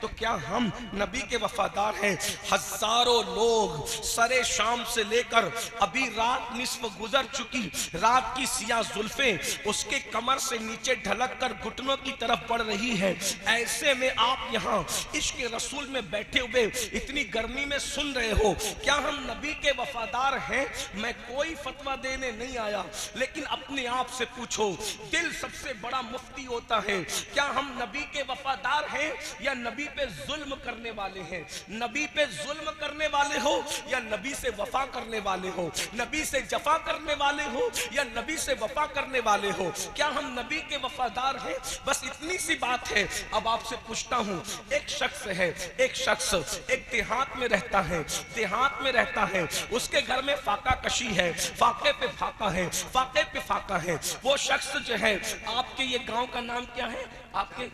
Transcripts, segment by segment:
तो क्या हम नबी के वफादार हैं? हजारों लोग सरे शाम से लेकर अभी रात निस्फ गुजर चुकी, रात की सियाह जुल्फें उसके कमर से नीचे ढलक कर घुटनों की तरफ बढ़ रही है। ऐसे में आप यहाँ इश्क रसूल में बैठे हुए इतनी गर्मी में सुन रहे हो, क्या हम नबी के वफादार हैं? मैं कोई फतवा देने नहीं आया, लेकिन अपने आप से पूछो, दिल सबसे बड़ा मुफ्ती होता है। क्या हम नबी के वफादार हैं या नबी पे जुल्म करने वाले हैं? नबी पे जुल्म करने वाले हो या नबी से वफा करने वाले हो? नबी से जफा करने वाले हो या नबी से वफा करने वाले हो? क्या हम नबी के वफादार हैं? बस इतनी सी बात है। अब आपसे पूछता हूं, एक शख्स है, एक शख्स एक देहात में रहता है, देहात में रहता है, उसके घर में फाका कशी है, फाके पे फाका है, फाके पे फाका है। वो शख्स जो है, आपके ये गांव का नाम क्या है? आपके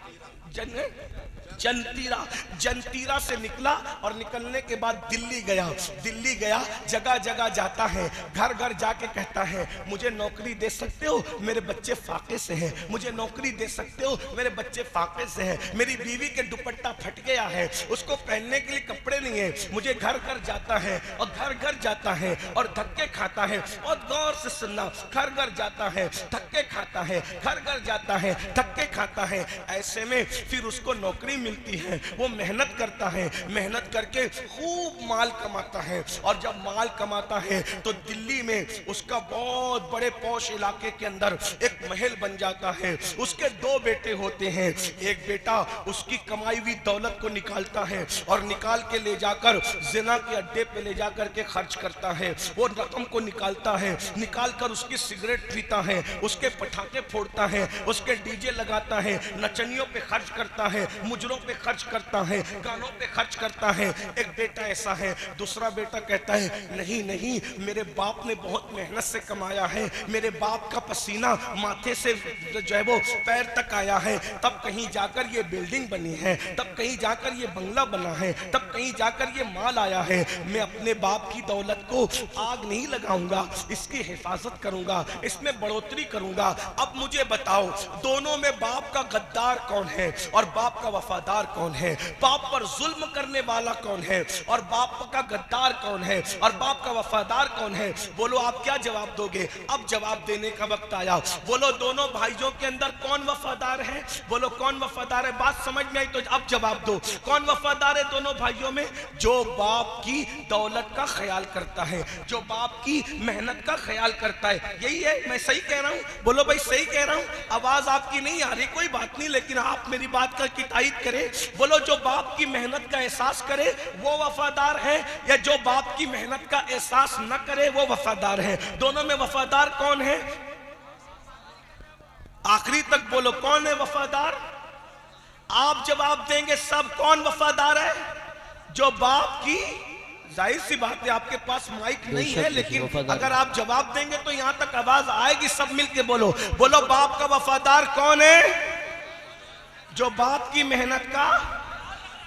जंतीरा, जंतीरा से निकला और निकलने के बाद दिल्ली गया, दिल्ली गया, जगह जगह जाता है, घर घर जाके कहता है, मुझे नौकरी दे सकते हो, मेरे बच्चे फाके से हैं, मुझे नौकरी दे सकते हो, मेरे बच्चे फाके से हैं, मेरी बीवी के दुपट्टा फट गया है, उसको पहनने के लिए कपड़े नहीं है। मुझे घर घर जाता है और घर घर जाता है और धक्के खाता है। और गौर से सुनना, घर घर जाता है, धक्के खाता है, घर घर जाता है, धक्के खाता है। ऐसे में फिर उसको नौकरी मिलती है, वो मेहनत करता है, मेहनत करके खूब माल कमाता है। और जब माल कमाता है तो दिल्ली में उसका बहुत बड़े पौश इलाके के अंदर एक महल बन जाता है। उसके दो बेटे होते हैं, एक बेटा उसकी कमाई हुई दौलत को निकालता है और निकाल के ले जाकर जिना के अड्डे पे ले जाकर के खर्च करता है। वो रकम को निकालता है, निकाल कर उसकी सिगरेट पीता है, उसके पटाखे फोड़ता है, उसके डीजे लगाता है, नचनियों पे खर्च करता है, मुजरों पे खर्च करता है, गानों पे खर्च करता है। एक बेटा ऐसा है। दूसरा बेटा कहता है, नहीं नहीं, मेरे बाप ने बहुत मेहनत से कमाया है, मेरे बाप का पसीना माथे से जो है वो पैर तक आया है, तब कहीं जाकर ये बिल्डिंग बनी है, तब कहीं जाकर ये बंगला बना है, तब कहीं जाकर ये माल आया है। मैं अपने बाप की दौलत को आग नहीं लगाऊंगा, इसकी हिफाजत करूंगा, इसमें बढ़ोतरी करूंगा। अब मुझे बताओ, दोनों में बाप का गद्दार कौन है और बाप का वफादार कौन है? बाप पर जुल्म करने वाला कौन है और बाप का गद्दार कौन है और बाप का वफादार कौन है? बोलो, आप क्या जवाब दोगे? अब जवाब देने का वक्त आया। बोलो, दोनों भाइयों के अंदर कौन वफादार है? बोलो, कौन वफादार है? बात समझ में आई तो अब जवाब दो। कौन वफादार है दोनों भाइयों में? जो बाप की दौलत का ख्याल करता है, जो बाप की मेहनत का ख्याल करता है। यही है, मैं सही कह रहा हूं? बोलो भाई, सही कह रहा हूं? आवाज आपकी नहीं आ रही, कोई बात नहीं, लेकिन आप मेरी बात का तायीद करें। बोलो, जो बाप की मेहनत का एहसास करे वो वफादार है, या जो बाप की मेहनत का एहसास न करे वो वफादार है? दोनों में वफादार कौन है? आखिरी तक बोलो, कौन है वफादार? आप जवाब देंगे सब। कौन वफादार है? जो बाप की, जाहिर सी बात है आपके पास माइक नहीं है, लेकिन अगर आप जवाब देंगे तो यहां तक आवाज आएगी। सब मिलके बोलो, बोलो, बाप का वफादार कौन है? जो बाप की मेहनत का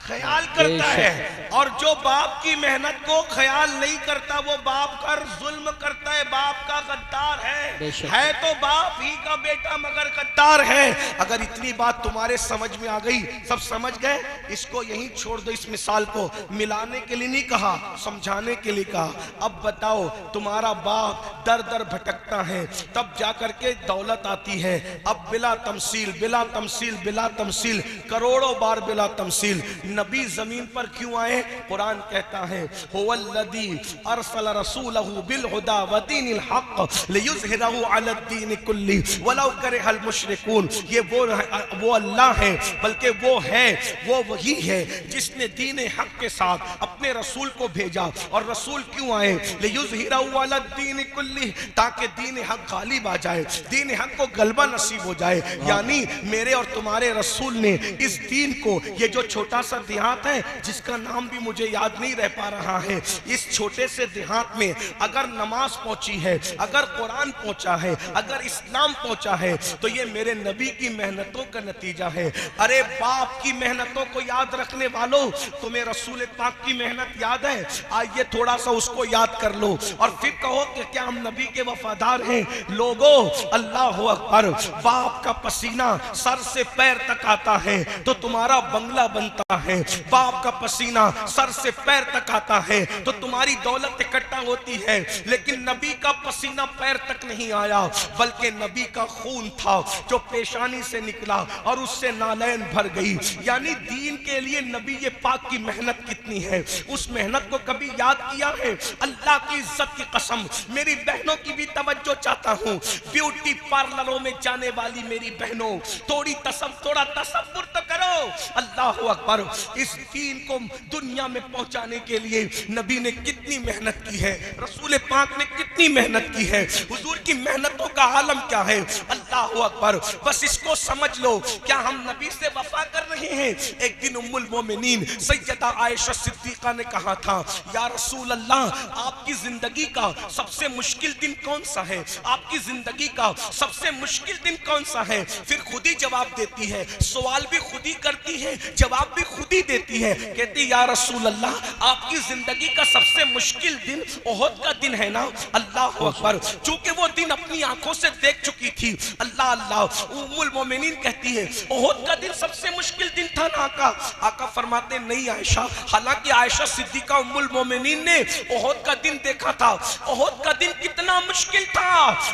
ख्याल करता है, और जो बाप की मेहनत को ख्याल नहीं करता वो बाप पर जुल्म करता है, बाप का गद्दार है तो बाप ही का बेटा मगर गद्दार है। अगर इतनी बात तुम्हारे समझ में आ गई, सब समझ गए, इसको यहीं छोड़ दो। इस मिसाल को मिलाने के लिए नहीं कहा, समझाने के लिए कहा। अब बताओ, तुम्हारा बाप दर दर भटकता है, तब जाकर के दौलत आती है। अब बिला तमसील, बिला तमसील, बिला तमसील, करोड़ों बार बिला तमसील नबी जमीन पर क्यों आए? कुरान कहता है, हुवल्लज़ी अरसल रसूलहु बिल हुदा व दीनिल हक़ लियुज़हिरहु अला दीन कुल्ली वलौ करिहल मुशरिकून। ये वो अल्लाह है, बल्कि वो है, वो वही है जिसने दीन हक के साथ अपने रसूल को भेजा। और रसूल क्यों आए? लियुज़हिरहु अला दीन कुल्ली, ताकि दीन हक गालिब आ जाए, दीन हक को गलबा नसीब हो जाए। यानी मेरे और तुम्हारे रसूल ने इस दीन को, ये जो छोटा सा देहात है जिसका नाम भी मुझे याद नहीं रह पा रहा है, इस छोटे से देहात में अगर नमाज पहुंची है, अगर कुरान पहुंचा है, अगर इस्लाम पहुंचा है, तो ये मेरे नबी की मेहनतों का नतीजा है। अरे बाप की मेहनतों को याद रखने वालों, तुम्हें रसूल पाक की मेहनत याद है? आइए थोड़ा सा उसको याद कर लो और फिर कहो कि क्या हम नबी के वफादार हैं। लोगों, अल्लाह अकबर, बाप का पसीना सर से पैर तक आता है तो तुम्हारा बंगला बनता है, है, बाप का पसीना सर से पैर तक आता है तो तुम्हारी दौलत इकट्ठा होती है, लेकिन नबी का पसीना पैर तक नहीं आया, बल्कि नबी का खून था जो पेशानी से निकला और उससे नालैन भर गई। यानी दीन के लिए नबी ये पाक की मेहनत कितनी है, उस मेहनत को कभी याद किया है? अल्लाह की इज्जत की कसम, मेरी बहनों की भी तवज्जो चाहता हूँ, ब्यूटी पार्लरों में जाने वाली मेरी बहनों, थोड़ा तसव्वुर तो करो। अल्लाह अकबर, इस दीन को दुनिया में पहुंचाने के लिए नबी ने कितनी मेहनत की है, रसूल पाक ने कितनी मेहनत की है, हुजूर की मेहनतों का आलम क्या है। अल्लाह अकबर, बस इसको समझ लो। क्या हम नबी से वफा कर रहे हैं? एक दिन उम्मुल मोमिनीन सैयदा आयशा सिद्दीका ने कहा था, या रसूल अल्लाह, आपकी जिंदगी का सबसे मुश्किल दिन कौन सा है? आपकी जिंदगी का सबसे मुश्किल दिन कौन सा है? फिर खुद ही जवाब देती है, सवाल भी खुद ही करती है, जवाब भी खुद ही देती है। कहती, या रसूल अल्लाह, आपकी जिंदगी का सबसे मुश्किल दिन ओहद का दिन है ना? अल्लाह अकबर, चूंकि वो दिन अपनी आंखों से देख चुकी थी। अल्लाह अल्लाह, उम्मुल मोमिनीन कहती है, ओहद का दिन सबसे मुश्किल दिन था ना आका? आका फरमाते, नहीं आयशा, हालांकि आयशा सिद्दीका उम्मुल मोमिनीन ने ओहद का दिन देखा था। ओहद का दिन कितना मुश्किल था।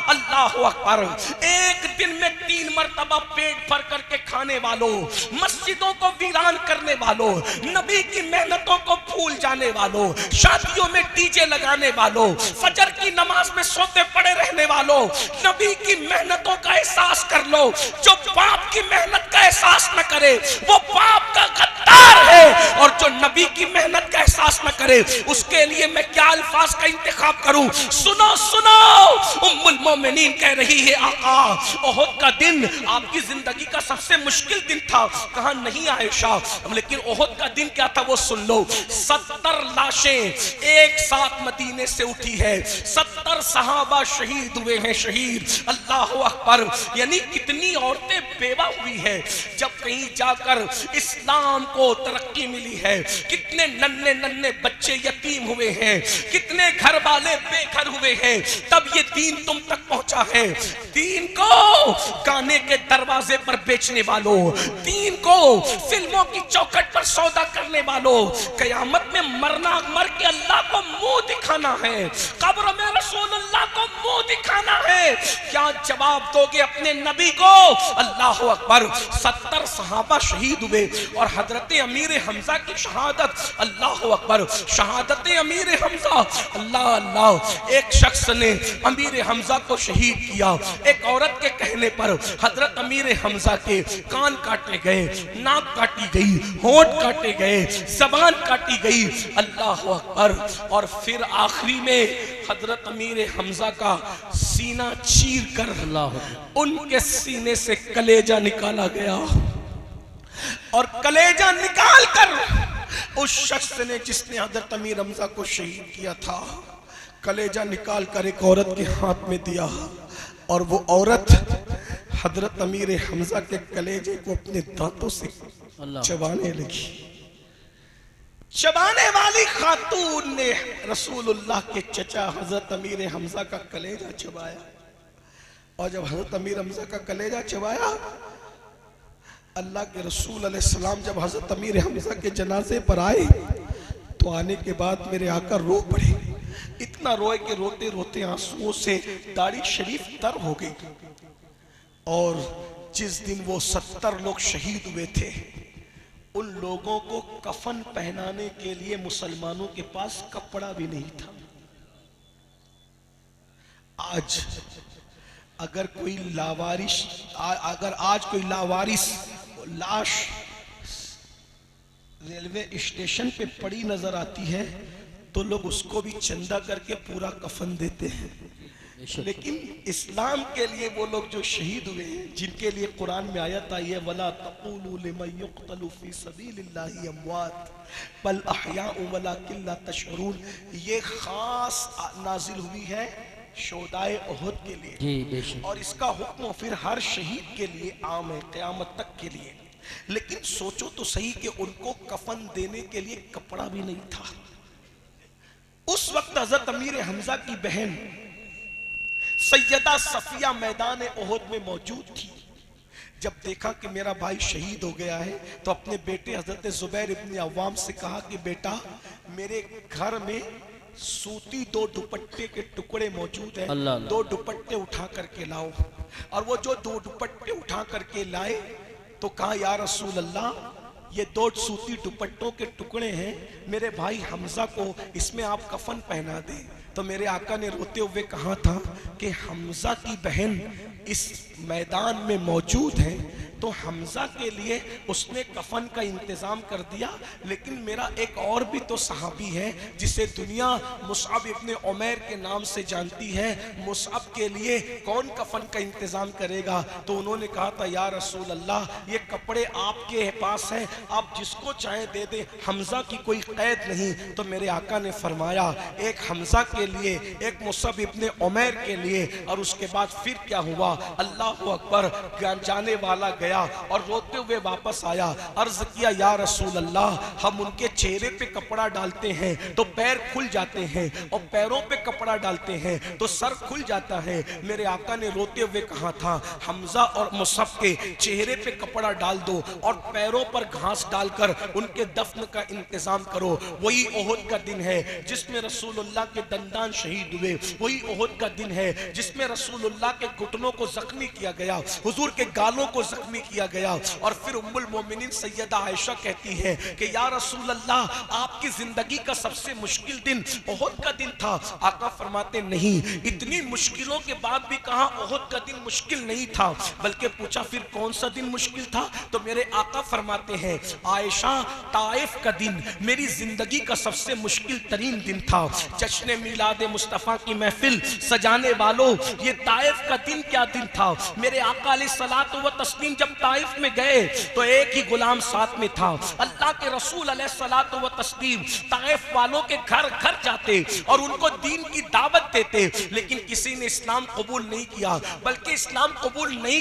अल्लाह अकबर, एक दिन में 3 मरतबा पेट भर करके खाने वालों, मस्जिदों को वीरान करने वालों, नबी की मेहनतों को भूल जाने वालों, शादियों में डीजे लगाने वालों, फजर की नमाज में सोते पड़े रहने वालों, नबी की मेहनतों का एहसास कर लो। जो बाप की मेहनत का एहसास न करे वो बाप का गद्दार है, और जो नबी की मेहनत का एहसास न करे उसके लिए मैं क्या अल्फाज का इंतखाब करूं? सुनो सुनो, उम्मुल मोमिनीन कह रही है, आका, ओहद का दिन आपकी जिंदगी का सबसे मुश्किल दिन था। कहा, नहीं आयशा, लेकिन ओहद का दिन क्या था वो सुन लो। 70 लाशें एक साथ मदीने से उठी है, 70 सहाबा शहीद हुए हैं, शहीद। अल्लाह अकबर, यानी कितनी औरतें बेवा हुई है जब कहीं जाकर इस्लाम को तरक्की मिली है, कितने नन्हे नन्हे बच्चे यतीम हुए हैं, कितने घर वाले बेघर हुए हैं, तब ये दीन तुम तक पहुंचा है। दीन को गाने के दरवाजे पर बेचने वालों, दीन को फिल्मों की चौखट पर सौदा करने वालों, कयामत में मरना, मर के अल्लाह को मुंह दिखाना है, कब्र में रसूलुल्लाह को मुंह दिखाना है। क्या जवाब दोगे अपने नबी को? अल्लाह अकबर, 70 सहाबा शहीद हुए और हजरत अमीर हमजा की शहादत। अल्लाह अकबर, शहादत अमीर हमजा। अल्लाह अल्लाह, एक शख्स ने अमीर हमजा को शहीद किया। एक औरत के कहने पर हजरत अमीर हमजा के कान काटे गए, नाक काटी गई, होंठ काटे गए, जबान काटी गई। अल्लाह अकबर, और फिर आखिरी में हजरत अमीर हमजा का सीना चीर कर उनके सीने से कलेजा निकाला गया, और कलेजा निकाल कर उस शख्स ने जिसने हजरत अमीर हमजा को शहीद किया था, कलेजा निकाल कर एक औरत के हाथ में दिया, और वो औरत हजरत अमीर हमजा के कलेजे को अपने दांतों से चबाने लगी। चबाने वाली खातून ने रसूलुल्लाह के चचा हजरत अमीर हमजा का कलेजा चबाया, और जब हजरत अमीर हमजा का कलेजा चबाया, अल्लाह के रसूल अलैहिस्सलाम जब हजरत अमीर हमजा के जनाजे पर आए तो आने के बाद मेरे आका रो पड़े। इतना रोए कि रोते रोते आंसुओं से दाढ़ी शरीफ तर हो गई। और जिस दिन वो 70 लोग शहीद हुए थे, उन लोगों को कफन पहनाने के लिए मुसलमानों के पास कपड़ा भी नहीं था। आज अगर कोई लावारिस, अगर आज कोई लावारिस लाश रेलवे स्टेशन पे पड़ी नजर आती है तो लोग उसको भी चंदा करके पूरा कफन देते हैं। लेकिन इस्लाम के लिए वो लोग जो शहीद हुए हैं, जिनके लिए कुरान में आयत आई है, वला तक़ूलू लिमन युक़्तलू फी सबीलिल्लाहि अमवात बल अहयाउ वलाकिन ला तशऊरून, ये खास नाजिल हुई है शोदाए ओहद के लिए, और इसका हुक्म फिर हर शहीद के लिए आम है क़यामत तक के लिए। लेकिन सोचो तो सही कि उनको कफन देने के लिए कपड़ा भी नहीं था। उस वक्त हजरत अमीर हमजा की बहन सैयदा सफिया मैदान ओहद में मौजूद थी। जब देखा कि मेरा भाई शहीद हो गया है तो अपने बेटे हजरत जुबैर इब्न अव्वाम से कहा कि बेटा मेरे घर में सूती 2 दुपट्टे के टुकड़े मौजूद हैं, 2 दुपट्टे उठा करके लाओ। और वो जो 2 दुपट्टे उठा करके लाए तो कहा या रसूल अल्लाह ये 2 सूती दुपट्टों के टुकड़े हैं, मेरे भाई हमजा को इसमें आप कफन पहना दें। तो मेरे आका ने रोते हुए कहा था कि हमजा की बहन इस मैदान में मौजूद है तो हमजा के लिए उसने कफन का इंतजाम कर दिया। लेकिन मेरा एक और भी तो सहाबी है जिसे दुनिया मुसअब इब्ने उमैर के नाम से जानती है, मुसअब के लिए कौन कफन का इंतजाम करेगा? तो उन्होंने कहा था या रसूल अल्लाह ये कपड़े आपके पास हैं, आप जिसको चाहे दे दे, हमजा की कोई कैद नहीं। तो मेरे आका ने फरमाया एक हमजा के लिए, एक मुसअब इब्ने उमैर के लिए। और उसके बाद फिर क्या हुआ, अल्लाह अकबर, जाने वाला गया और रोते हुए वापस आया। अर्ज किया या रसूल अल्लाह हम उनके चेहरे पे कपड़ा डालते हैं तो पैर खुल जाते हैं और पैरों पे कपड़ा डालते हैं तो सर खुल जाता है। मेरे आका ने रोते हुए कहा था हमजा और मुसअब के चेहरे पे कपड़ा डाल दो और पैरों पर घास डालकर उनके दफन का इंतजाम करो। वही ओहद का दिन है जिसमें रसूलुल्लाह के दंदान शहीद हुए, वही ओहद का दिन है जिसमें रसूलुल्लाह के घुटनों को जख्मी किया गया, हुजूर के गालों को जख्मी किया गया। और फिर उम्मुल मोमिनीन सैयदा आयशा कहती है कि या रसूल अल्लाह आपकी जिंदगी का सबसे मुश्किल दिन ओहद का दिन था। आका फरमाते नहीं, इतनी मुश्किलों के बाद भी कहा ओहद का दिन मुश्किल नहीं था, बल्कि पूछा फिर कौन सा दिन मुश्किल था? तो मेरे आका फरमाते हैं आयशा ताइफ का दिन मेरी जिंदगी का सबसे मुश्किल तरीन दिन था। जश्न मिलाद मुस्तफ़ा की महफिल सजाने वालों, ये ताइफ का दिन क्या दिन था? मेरे आका अलैहिस्सलातु व तस्लीम जब ताइफ में गए तो एक ही गुलाम साथ में था। अल्लाह के रसूल अलैहिस्सलातु व तस्लीम ताइफ वालों के घर घर जाते और उनको दीन की दावत देते, लेकिन किसी ने इस्लाम कबूल नहीं किया। बल्कि इस्लाम कबूल नहीं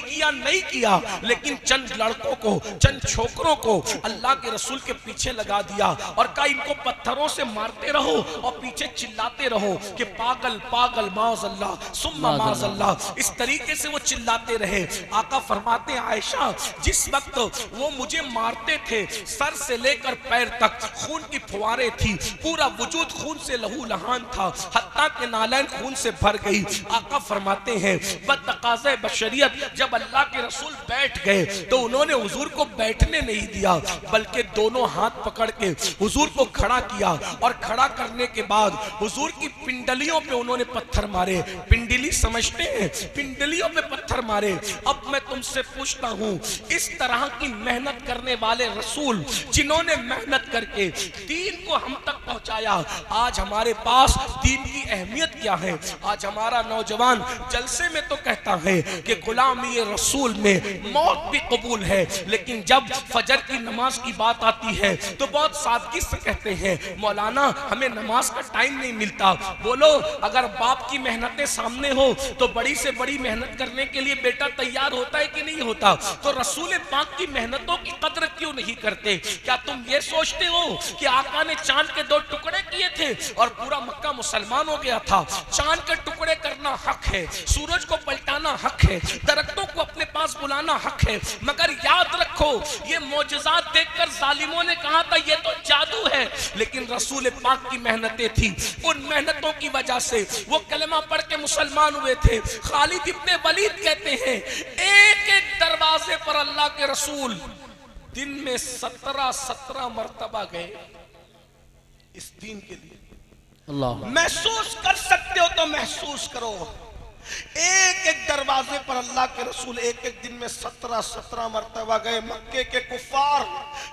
किया लेकिन चंद लड़कों को, चंद छोकरों को अल्लाह के रसूल के पीछे लगा दिया और कहा इनको पत्थरों से मारते रहो और पीछे चिल्लाते रहो कि पागल पागल माज़अल्लाह सुम्मा माज़अल्लाह। इस तरीके से वो चिल्लाते रहे। आका फरमाते हैं आयशा जिस वक्त वो मुझे मारते थे सर से लेकर पैर तक खून की फुहारें थी, पूरा वजूद खून से लहू लहान था, हत्ता के नालैन खून से भर गई। आका फरमाते हैं बतकाज़े बशरियत जब अल्लाह के रसूल बैठ गए तो उन्होंने हुजूर को बैठने नहीं दिया, बल्कि दोनों हाथ पकड़ के हुजूर को खड़ा किया और खड़ा करने के बाद हुजूर की पिंडलियों पे उन्होंने पत्थर मारे। पिंडली समझते हैं, पिंडलियों पे पत्थर मारे। अब मैं तुमसे पूछता हूँ इस तरह की मेहनत करने वाले रसूल जिन्होंने मेहनत करके दीन को हम तक पहुंचाया, आज हमारे पास दीन की अहमियत क्या है? आज हमारा नौजवान जलसे में तो कहता है कि गुलामी रसूल में मौत भी कबूल है, लेकिन जब फजर की नमाज की बात आती है तो बहुत सादगी से कहते हैं मौलाना हमें नमाज का टाइम नहीं मिलता। बोलो अगर बाप की मेहनतें सामने हो तो बड़ी से बड़ी मेहनत करने के लिए बेटा तैयार होता है कि नहीं होता? तो रसूल पाक की मेहनतों की कदर क्यों नहीं करते? क्या तुम ये सोचते हो कि आका ने चांद के 2 टुकड़े किए थे और पूरा मक्का मुसलमान हो गया था? चांद के टुकड़े करना हक है, सूरज को पलटाना हक है, दरख्तों को अपने पास बुलाना हक है, मगर याद रखो ये मोजज़ात देखकर जालिमों ने कहा था ये तो जादू है, लेकिन रसूल पाक की मेहनतें थी। उन मेहनतों की वजह से वो कलमा पढ़ के मुसलमान हुए थे। खालिद इब्ने वलीद कहते हैं एक एक दरवाजे पर अल्लाह के रसूल दिन में 17 मर्तबा गए इस दीन के लिए। अल्लाह महसूस कर सकते हो तो महसूस करो। एक एक दरवाजे पर अल्लाह के रसूल एक एक दिन में 17 मर्तबा गए। मक्के के कुफार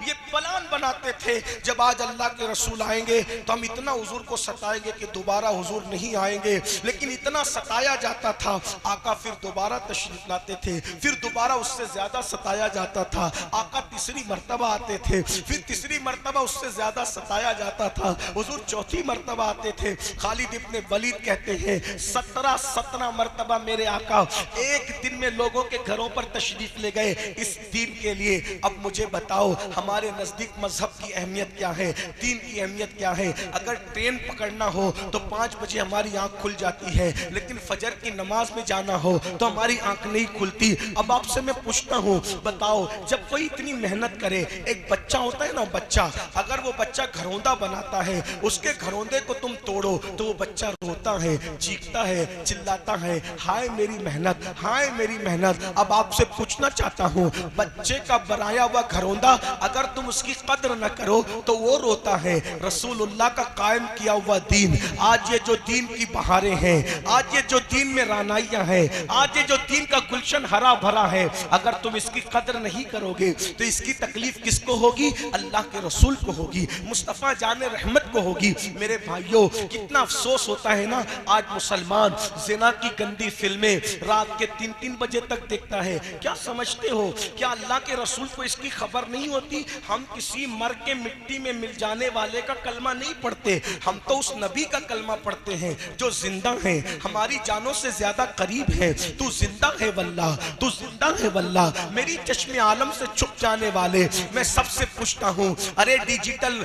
ये प्लान बनाते थे जब आज अल्लाह के रसूल आएंगे तो हम इतना हुजूर को सताएंगे कि दोबारा हुजूर नहीं आएंगे, लेकिन इतना सताया जाता था आका फिर दोबारा तशरीफ लाते थे, फिर दोबारा उससे ज्यादा सताया जाता था। आका तीसरी मर्तबा आते थे, फिर तीसरी मर्तबा उससे ज्यादा सताया जाता था, हुजूर चौथी मर्तबा आते थे। खालिद इब्ने वलीद कहते हैं 17 मर्तबा मेरे आका एक दिन में लोगों के घरों पर तशरीफ ले गए इस दीन के लिए। अब मुझे बताओ हमारे नजदीक मजहब की अहमियत क्या है, दीन की अहमियत क्या है। अगर ट्रेन पकड़ना हो तो 5 बजे हमारी आंख खुल जाती है, लेकिन फजर की नमाज में जाना हो तो हमारी आंख नहीं खुलती। अब आपसे मैं पूछता हूँ, बताओ जब कोई इतनी मेहनत करे, एक बच्चा होता है ना बच्चा, अगर वो बच्चा घरौंदा बनाता है, उसके घरौंदे को तुम तोड़ो तो वो बच्चा रोता है, चीखता है, चिल्लाता है, हाय मेरी मेहनत, हाय मेरी मेहनत। अब आपसे पूछना चाहता हूँ, बच्चे का बनाया हुआ घरौंदा अगर तुम उसकी कद्र न करो तो वो रोता है। रसूलुल्लाह का कायम किया हुआ दीन, आज ये जो दीन की बहारें हैं, आज ये जो दीन में रानाइयां हैं, आज ये जो दीन का गुलशन हरा भरा है, अगर तुम इसकी कद्र नहीं करोगे तो इसकी तकलीफ किसको होगी? अल्लाह के रसूल को होगी, मुस्तफ़ा जाने रहमत को होगी। मेरे भाइयों, कितना अफसोस होता है ना, आज मुसलमान ज़िना की गंदी फिल्में रात के 3-3 बजे तक देखता है। क्या समझते हो, क्या अल्लाह के रसूल को इसकी खबर नहीं होती? हम किसी मर के मिट्टी में मिल जाने वाले का कलमा नहीं पढ़ते, हम तो उस नबी का कलमा पढ़ते हैं जो जिंदा है, हमारी जानों से ज्यादा करीब है। तू जिंदा है वल्लाह, तू जिंदा है वल्लाह। मेरी चश्मे आलम से छुप जाने वाले, मैं सबसे पूछता हूँ, अरे डिजिटल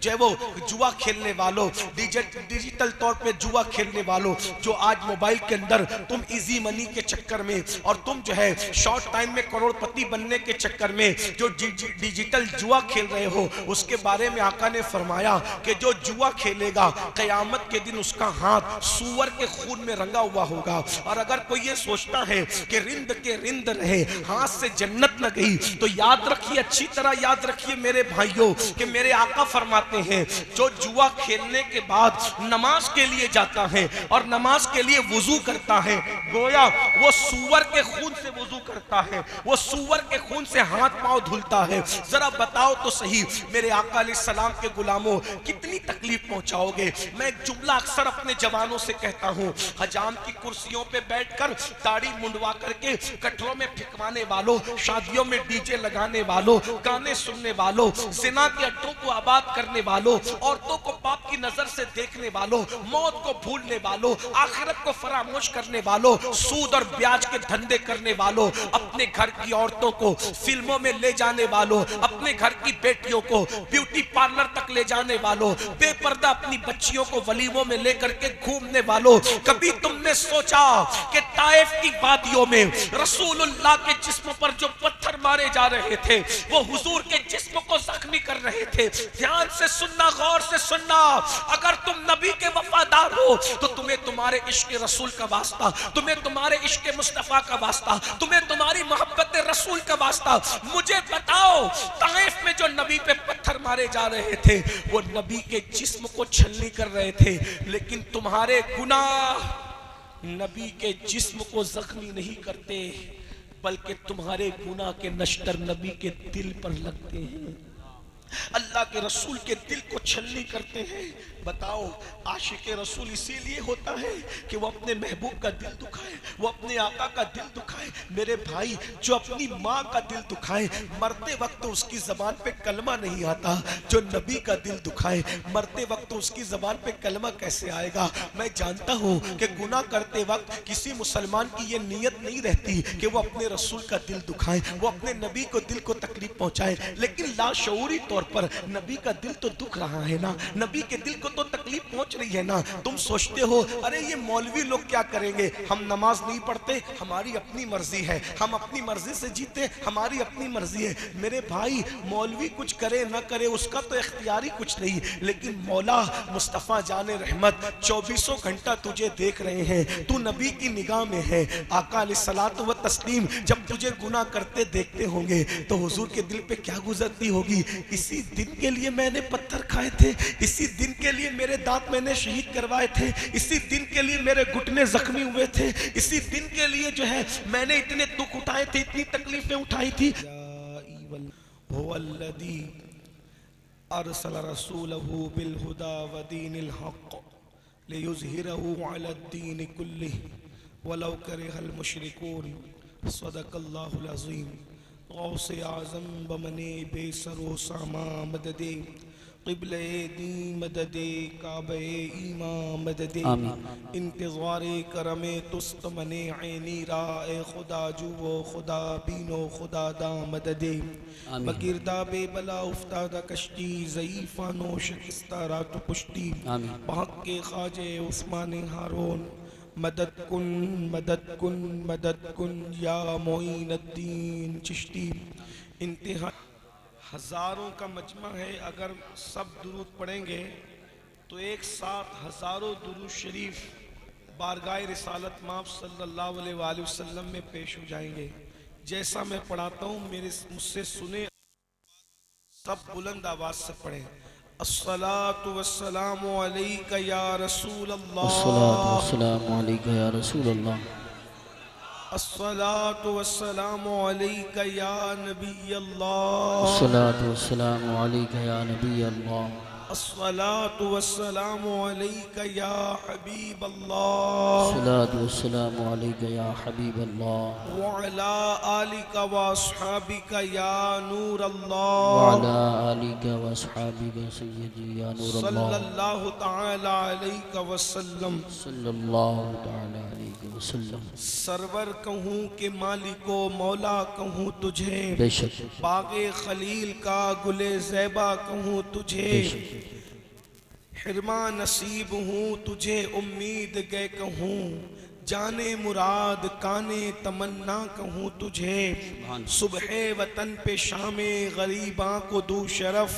जो वो जुआ खेलने वालों, डिजिटल तौर पे जुआ खेलने वालों, जो आज मोबाइल के अंदर तुम इजी मनी के चक्कर में और तुम जो है शॉर्ट टाइम में करोड़पति बनने के चक्कर में जो डिजिटल जुआ खेल रहे हो, उसके बारे में आका ने फरमाया कि जो जुआ खेलेगा कयामत के दिन उसका हाथ सूअर के खून में रंगा हुआ होगा। और अगर कोई ये सोचता है कि रिंद के रिंद रहे, हाथ से जन्नत न गई, तो याद रखिए, अच्छी तरह याद रखिए मेरे भाइयों, कि मेरे आका फरमाते हैं जो जुआ खेलने के बाद नमाज के लिए जाता है और नमाज के लिए वुजू करता है, गोया वो सूअर के खून से वुजू करता है, वो सूअर के खून से हाथ पांव धुलता है। जरा बताओ तो सही मेरे आका अलैहिस्सलाम के गुलामों, कितनी तकलीफ पहुंचाओगे। मैं एक जुमला अक्सर अपने जवानों से कहता हूं, हजाम की कुर्सियों पे बैठकर दाढ़ी मुंडवा करके कटरों में फिकवाने वालों, शादियों में डीजे लगाने वालों, गाने सुनने वालों, जिना के अड्डों को आबाद करने वालों, औरतों को पाप की नजर से देखने वालों, मौत को भूलने वालों, आखिरत को फरामोश करने वालों, सूद और ब्याज के धंधे करने वालों, अपने घर की औरतों को फिल्मों में ले जाने वालों, अपने घर की बेटियों को ब्यूटी पार्लर तक ले जाने वालों, बेपर्दा अपनी बच्चियों को वलीमों में लेकर के घूमने वालों, कभी तुमने सोचा कि ताइफ की वादियों में रसूलुल्लाह के जिस्म पर जो पत्थर मारे जा रहे थे वो हुजूर के जिस्म को जख्मी कर रहे थे? ध्यान से सुनना, गौर से सुनना, अगर तुम नबी के वफादार हो तो तुम्हें तुम्हारे इश्क रसूल का वास्ता, तुम्हें तुम्हारे इश्क मुस्तफा का वास्ता, तुम्हें तुम्हारी मोहब्बत रसूल का वास्ता। मुझे बताओ, ताइफ में जो नबी पे पत्थर मारे जा रहे थे वो नबी के जिस्म को छलनी कर रहे थे, लेकिन तुम्हारे गुनाह नबी के जिस्म को जख्मी नहीं करते, बल्कि तुम्हारे गुनाह के नश्तर नबी के दिल पर लगते हैं, अल्लाह के रसूल के दिल को छलनी करते हैं। बताओ, आशिक रसूल इसीलिए होता है कि वो अपने महबूब का दिल दुखाए, वो अपने आका का दिल दुखाए। मेरे भाई, जो अपनी माँ का दिल दुखाए, मरते वक्त उसकी जबान पे कलमा नहीं आता। जो नबी का दिल दुखाए, मरते वक्त उसकी जबान पे कलमा कैसे आएगा? मैं जानता हूँ कि गुनाह करते वक्त किसी मुसलमान की ये नीयत नहीं रहती कि वो अपने रसूल का दिल दुखाए, वो अपने नबी को दिल को तकलीफ पहुँचाए, लेकिन लाशऊरी तौर पर नबी का दिल तो दुख रहा है ना, नबी के दिल को तो तकलीफ पहुंच रही है ना। तुम सोचते हो अरे ये मौलवी लोग क्या करेंगे, हम नमाज नहीं पढ़ते, हमारी अपनी मर्जी है, हम अपनी मर्जी से जीते, हमारी अपनी मर्जी है। मेरे भाई, मौलवी कुछ करे ना करे उसका तो इख्तियारी कुछ नहीं, लेकिन मौला मुस्तफ़ा जाने रहमत 24 घंटा तुझे देख रहे हैं, तू नबी की निगाह में है। आका अलैहिस्सलातु व तस्लीम जब तुझे गुनाह करते देखते होंगे तो हुजूर के दिल पे क्या गुजरती होगी? इसी दिन के लिए मैंने पत्थर खाए थे, इसी दिन के लिए मेरे दांत मैंने शहीद करवाए थे, इसी दिन के लिए मेरे घुटने जख्मी हुए थे, इसी दिन के लिए जो है मैंने इतने दुख उठाए थे, इतनी तकलीफें उठाई थी। अरसल रसूलहू बिल हुदा व दीनिल हक़ लियुज़हिरहू अलद्दीन कुल्लिही वलौ करिहल मुशरिकून। सदक़ल्लाहुल अज़ीम। गौसे आज़म बमने बेसरो सामा मददे क़िबले दी मददे काबे ईमान मददे इंतज़ारे करमे तुस्त मने ऐनी राए खुदा जुवो खुदा बीनो खुदा दा मददे बगिरदा बेबला उफ्तादा कश्ती ज़ईफ़ानो शिकस्ता रात पुश्ती बहक के ख्वाजे उस्मान हारून मदद कुन मदद कुन मदद कुन या मोइनुद्दीन चिश्ती। इंतहा हज़ारों का मजमा है, अगर सब दुरूद पढ़ेंगे तो एक साथ हज़ारों दुरूद शरीफ बारगाह रिसालत माफ़ सल्लल्लाहु अलैहि वसल्लम में पेश हो जाएंगे। जैसा मैं पढ़ाता हूँ मुझसे सुने, सब बुलंद आवाज़ से पढ़ें। अस्सलातु वस्सलामु अलैका या रसूल अल्लाह, अस्सलातु वस्सलामु अलैका या रसूल अल्लाह, अस्सलातु वस्सलामु अलैका या नबी अल्लाह, अस्सलातु वस्सलामु अलैका या नबी अल्लाह, अस्सलातु वस्सलामु अलैका या हबीब अल्लाह, अस्सलातु वस्सलामु अलैका या हबीब अल्लाह, व अला आलिका व अस्हाबिका या नूर व अल्लाह, अला आलिका व अस्हाबिका सय्यदी या नूर अल्लाह, सल्लल्लाहु तआला अलैका वसल्लम। सल्लल्लाहु तआला अलैहि वसल्लम। सरवर कहूँ के मालिको मौला कहूँ तुझे, बेशक बागे खलील का गुले ज़ैबा कहूँ तुझे, बेशक हिरमा नसीब हूँ तुझे उम्मीद गए कहूँ, जाने मुराद काने तमन्ना कहूँ तुझे, सुबह वतन पे शामे गरीबा को दू शरफ,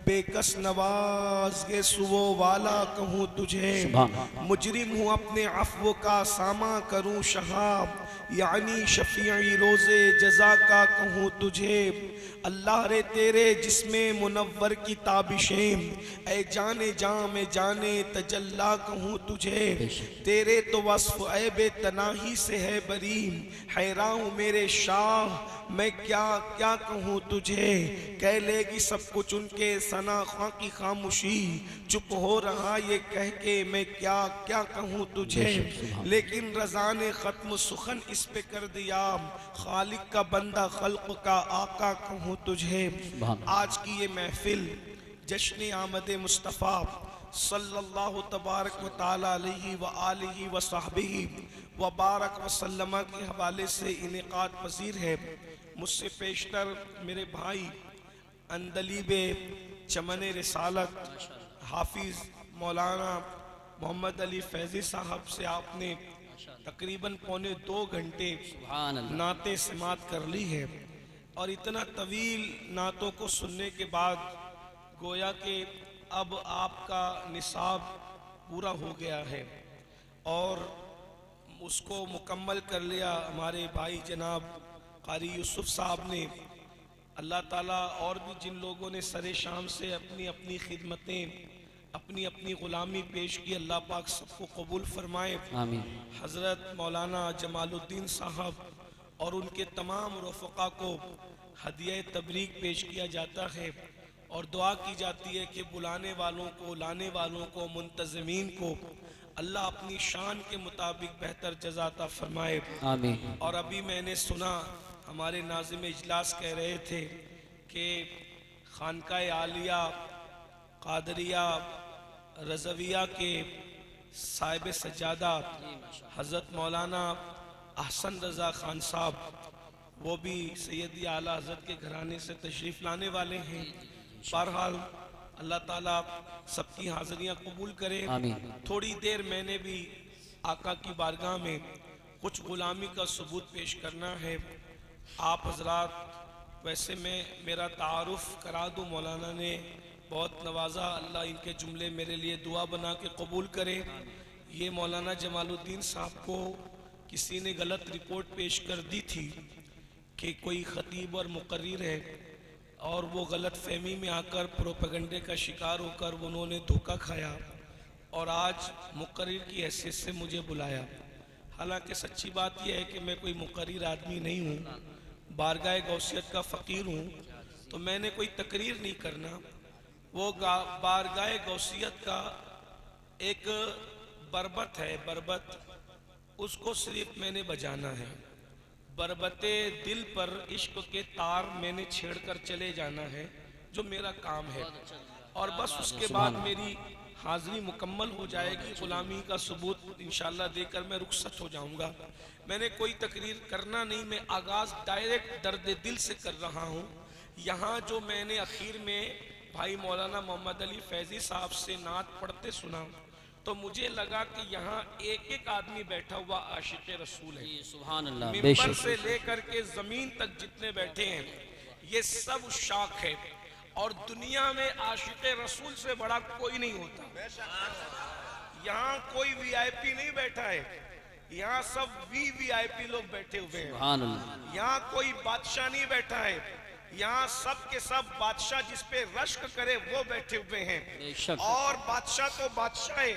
बेकस नवाज के सुवो वाला कहूँ तुझे, मुजरिम हूँ अपने अफ़्व का सामा करूँ शहाब, यानी शफ़ीई रोज़े जज़ा का कहूँ तुझे। अल्लाह रे तेरे जिस्मे मुनव्वर की ताबिशें, ऐ जाने जां में जाने तजल्ला कहूँ तुझे, तेरे तो वस्फ़ ऐबे तनाही से है बरी, हैरान हूँ मेरे शाह मैं क्या क्या कहूँ तुझे, कह लेगी सब कुछ उनके सना खां की खामोशी, चुप हो रहा ये कह के मैं क्या क्या कहूँ तुझे, लेकिन रज़ा ने ख़त्म सुखन इस पे कर दिया, खालिक का बंदा खल्क़ का आका कहूँ तुझे। आज की ये महफिल जश्न आमद मुस्तफ़ा सल्लल्लाहु तबारक व तआला अलैहि व आलिहि व सहबिही व बारक व सल्लमा के हवाले से इनेकाद पजीर है। मुझसे पेशतर मेरे भाई अंदलीबे चमन रिसालत हाफिज़ मौलाना मोहम्मद अली फैज़ी साहब से आपने तकरीबन पौने 2 घंटे नाते समात कर ली है, और इतना तवील नातों को सुनने के बाद गोया कि अब आपका निसाब पूरा हो गया है और उसको मुकम्मल कर लिया हमारे भाई जनाब कारी यूसुफ साहब ने। अल्लाह ताला और भी जिन लोगों ने सरे शाम से अपनी अपनी खिदमतें अपनी अपनी ग़ुलामी पेश की, अल्लाह पाक सबको कबूल फरमाए। आमीन। हज़रत मौलाना जमालुद्दीन साहब और उनके तमाम रफ़क़ा को हदिया तबरीक पेश किया जाता है और दुआ की जाती है कि बुलाने वालों को, लाने वालों को, मुंतज़मीन को अल्लाह अपनी शान के मुताबिक बेहतर जज़ा अता फरमाए। आमीन। और अभी मैंने सुना हमारे नाज़िम इजलास कह रहे थे कि खानकाए आलिया कादरिया रज़विया के साहिब सज्जादा हज़रत मौलाना अहसन रज़ा खान साहब, वो भी सैयदी आला हज़रत के घराने से तशरीफ़ लाने वाले हैं। बहरहाल अल्लाह ताला सबकी हाज़िरियाँ कबूल करे। थोड़ी देर मैंने भी आका की बारगाह में कुछ ग़ुलामी का सबूत पेश करना है। आप हजरात वैसे मैं मेरा तारुफ़ करा दूँ, मौलाना ने बहुत नवाजा, अल्लाह इनके जुमले मेरे लिए दुआ बना के कबूल करे। ये मौलाना जमालुद्दीन साहब को किसी ने गलत रिपोर्ट पेश कर दी थी कि कोई ख़तीब और मुक़र्रिर है, और वो गलत फहमी में आकर प्रोपेगंडे का शिकार होकर उन्होंने धोखा खाया और आज मुक़र्रिर की हैसियत से मुझे बुलाया। हालांकि सच्ची बात यह है कि मैं कोई मुक़र्रिर आदमी नहीं हूँ, बारगाह गौसियत का फ़कीर हूँ, तो मैंने कोई तकरीर नहीं करना। वो बारगाह गौसियत का एक बरबत है, बरबत, उसको सिर्फ मैंने बजाना है। बरबते दिल पर इश्क के तार मैंने छेड़कर चले जाना है, जो मेरा काम है। और बस उसके बाद मेरी हाज़िरी मुकम्मल हो जाएगी। ग़ुलामी का सबूत इंशाअल्लाह देकर मैं रुखसत हो जाऊंगा। मैंने कोई तकरीर करना नहीं, मैं आगाज़ डायरेक्ट दर्द दिल से कर रहा हूँ। यहाँ जो मैंने आखिर में भाई मौलाना मोहम्मद अली फैज़ी साहब से नात पढ़ते सुना, तो मुझे लगा कि यहाँ एक एक आदमी बैठा हुआ आशिक़ रसूल है। सुभान अल्लाह, मिंबर से लेकर के ज़मीन तक जितने बैठे हैं ये सब शाख है, और दुनिया में आशिक़ रसूल से बड़ा कोई नहीं होता। यहाँ कोई वीआईपी नहीं बैठा है, यहाँ सब वीवीआईपी लोग बैठे हुए हैं। यहाँ कोई बादशाह नहीं बैठा है, यहाँ सब के सब बादशाह जिस पे रश्क करे वो बैठे हुए हैं। और बादशाह तो बादशाह है,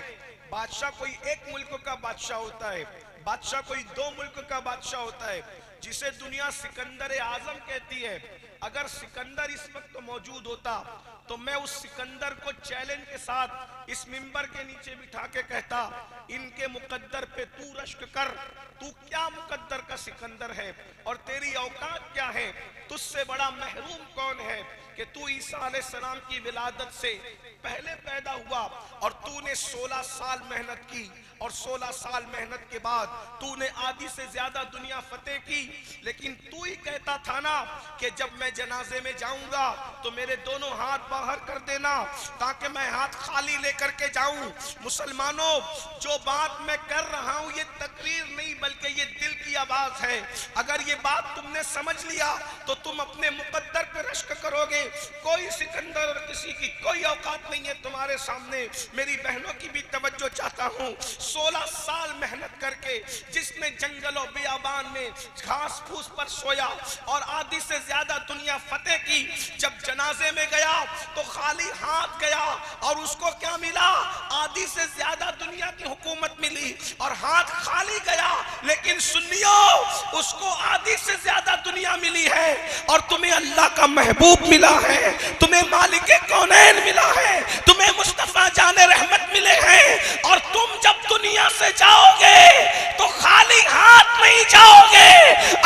बादशाह कोई एक मुल्क का बादशाह होता है, बादशाह कोई दो मुल्क का बादशाह होता है, जिसे दुनिया सिकंदर आजम कहती है। अगर सिकंदर इस वक्त मौजूद होता तो मैं उस सिकंदर को चैलेंज के साथ इस मिंबर के नीचे बिठा के कहता, इनके मुकद्दर पे तू रश्क कर, तू क्या मुकद्दर का सिकंदर है और तेरी औकात क्या है, तुझसे बड़ा महरूम कौन है कि तू ईसा अलैहिस्सलाम की विलादत से पहले पैदा हुआ और तूने 16 साल मेहनत की, और 16 साल मेहनत के बाद तूने आधी से ज्यादा दुनिया फतेह की। लेकिन तू ही कहता था ना कि जब मैं जनाजे में जाऊंगा तो मेरे दोनों हाथ बाहर कर देना ताकि मैं हाथ खाली लेकर के जाऊं। मुसलमानों, जो बात मैं कर रहा हूं ये तकरीर नहीं बल्कि ये दिल की आवाज है। अगर ये बात तुमने समझ लिया तो तुम अपने मुकद्दर पे रश्क करोगे। कोई सिकंदर और किसी की कोई औकात नहीं है तुम्हारे सामने। मेरी बहनों की भी तवज्जो चाहता हूँ। 16 साल मेहनत करके जिसने जंगलों बियाबान में घास फूस पर सोया और आधी से ज्यादा दुनिया फतेह की, जब जनाजे में गया तो खाली हाथ गया और उसको क्या मिला? आधी से ज्यादा दुनिया की हुकूमत मिली और हाथ खाली गया। लेकिन सुन्नियों, उसको आधी से ज्यादा दुनिया मिली है और तुम्हें अल्लाह का महबूब मिला है, तुम्हें मालिक कौनैन मिला है, तुम्हें मुस्तफा जाने रहमत मिले हैं। और तुम जब दुनिया से जाओगे तो खाली हाथ नहीं जाओगे,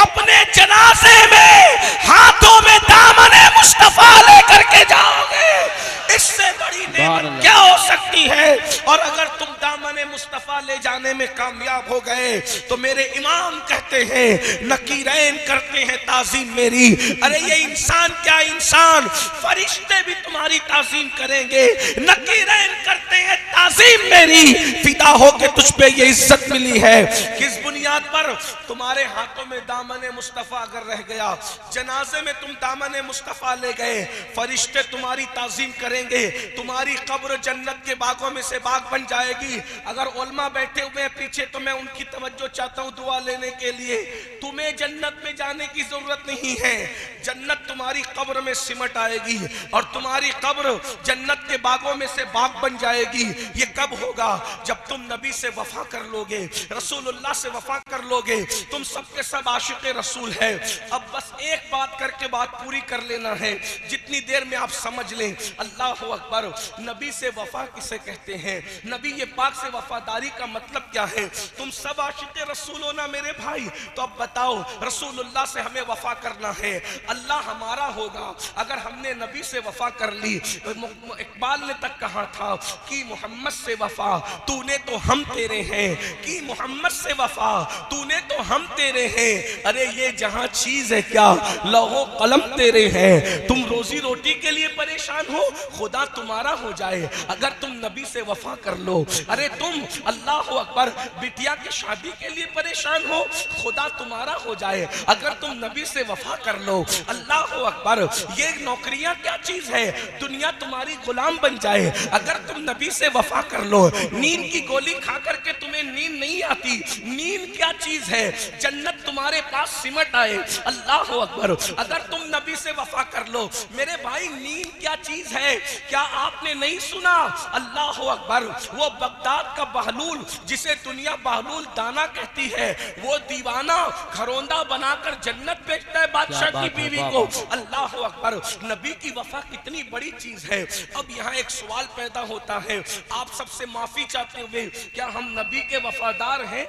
अपने जनाजे में हाथों में दामने मुस्तफा लेकर के जाओगे। इससे बड़ी नेमत क्या हो सकती है? और अगर तुम दामने मुस्तफा ले जाने में कामयाब हो गए तो मेरे इमाम कहते हैं, नकीरैन करते हैं ताजीम मेरी। अरे ये इंसान क्या इंसान, फरिश्ते भी तुम्हारी ताजीम करेंगे। नकीरैन करते हैं ताजीम मेरी, फिदा हो के तुझ पे ये इज्जत मिली है। किस बुनियाद पर? तुम्हारे हाथों में दामने मुस्तफा अगर रह गया, जनाजे में तुम दामने मुस्तफा ले गए, फरिश्ते तुम्हारी ताजीम करेंगे, तुम्हारी कब्र जन्नत के बागों में से बाग बन जाएगी। अगर उलमा बैठे हुए हैं पीछे तो मैं उनकी तवज्जो चाहता हूँ दुआ लेने के लिए। तुम्हें जन्नत में जाने की जरूरत नहीं है, जन्नत तुम्हारी कब्र में सिमट आएगी और तुम्हारी कब्र जन्नत के बागों में से बाग बन जाएगी। ये कब होगा? जब तुम नबी से वफा कर लोगे, रसूलुल्लाह से वफा कर लोगे। तुम सबके सब आशिक़ रसूल है। अब बस एक बात करके बात पूरी कर लेना है, जितनी देर में आप समझ लें। अल्लाह अकबर। नबी से वफा किसे कहते हैं? नबी ये पाक से वफादारी का मतलब क्या है? तुम सब आशिक़ रसूल हो ना मेरे भाई, तो अब बताओ, रसूलुल्लाह से हमें वफा करना है, अल्लाह हमारा होगा अगर हमने नबी से वफा कर ली। इकबाल ने तक कहा था कि मोहम्मद से वफा तूने तो हम तेरे हैं, कि मोहम्मद से वफा तूने तो हम तेरे हैं। अरे ये जहां चीज है क्या, लौहो कलम तेरे हैं। तुम रोजी रोटी के लिए परेशान हो, खुदा तुम्हारा हो जाए अगर तुम नबी से वफा कर लो। अरे तुम अल्लाह अकबर बिटिया की शादी के लिए परेशान हो, खुदा तुम्हारा हो जाए अगर तुम नबी से वफा कर लो। अल्लाह अकबर। ये नौकरियां क्या चीज है, दुनिया तुम्हारी गुलाम बन जाए अगर तुम नबी से वफा कर लो। नींद की गोली खा करके तुम्हें नींद नहीं आती, नींद क्या चीज है, जन्नत तुम्हारे पास सिमट आए। अल्लाह अकबर। अगर तुम नबी से वफा कर लो मेरे भाई, नींद क्या चीज है, क्या आपने नहीं सुना? अल्लाह अकबर। वो बगदाद का बहलूल जिसे दुनिया बहलूल दाना कहती है, वो दीवाना घरौंदा बनाकर जन्नत बेचता है बादशाह की बीवी को। अल्लाह अकबर। नबी की वफा कितनी बड़ी चीज है। अब यहाँ एक सवाल पैदा होता है, आप सबसे माफी चाहते हुए, क्या हम नबी के वफादार हैं?